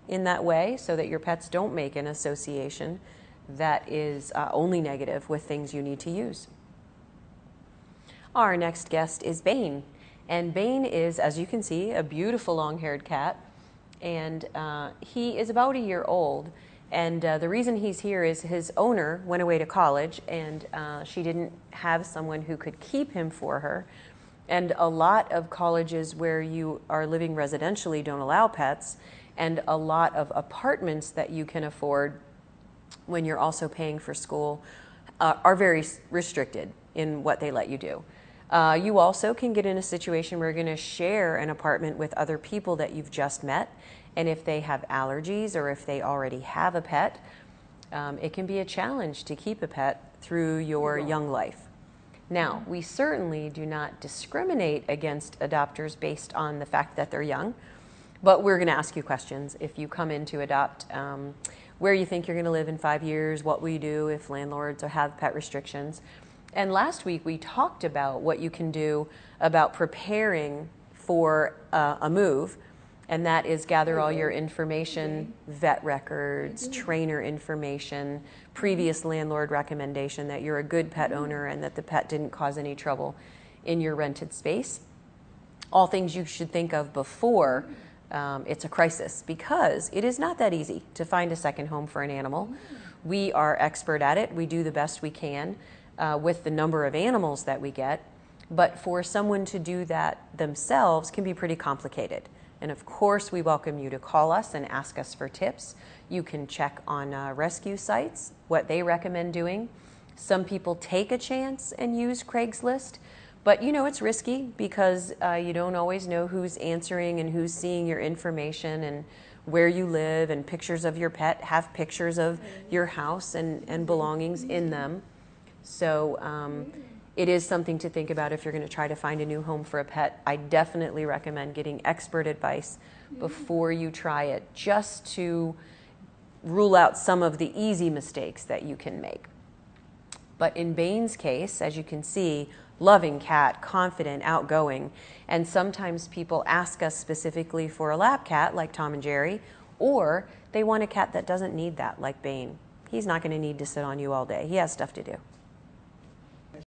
in that way so that your pets don't make an association that is only negative with things you need to use. Our next guest is Bane. And Bane is, as you can see, a beautiful long-haired cat. And he is about a year old. And the reason he's here is his owner went away to college, and she didn't have someone who could keep him for her. And a lot of colleges where you are living residentially don't allow pets, and a lot of apartments that you can afford when you're also paying for school are very restricted in what they let you do. You also can get in a situation where you're going to share an apartment with other people that you've just met, and if they have allergies or if they already have a pet, it can be a challenge to keep a pet through your young life. Now, we certainly do not discriminate against adopters based on the fact that they're young, but we're going to ask you questions if you come in to adopt, where you think you're going to live in 5 years, what will you do if landlords have pet restrictions. And last week we talked about what you can do about preparing for a move, and that is gather all your information, vet records, trainer information, previous landlord recommendation that you're a good pet owner and that the pet didn't cause any trouble in your rented space. All things you should think of before it's a crisis, because it is not that easy to find a second home for an animal. We are expert at it. We do the best we can with the number of animals that we get, but for someone to do that themselves can be pretty complicated. And of course, we welcome you to call us and ask us for tips. You can check on rescue sites, what they recommend doing. Some people take a chance and use Craigslist, but you know it's risky because you don't always know who's answering and who's seeing your information and where you live, and pictures of your pet have pictures of your house and belongings in them. So it is something to think about if you're going to try to find a new home for a pet. I definitely recommend getting expert advice before you try it, just to rule out some of the easy mistakes that you can make. But in Bane's case, as you can see, loving cat, confident, outgoing, and sometimes people ask us specifically for a lap cat like Tom and Jerry, or they want a cat that doesn't need that like Bane. He's not going to need to sit on you all day. He has stuff to do.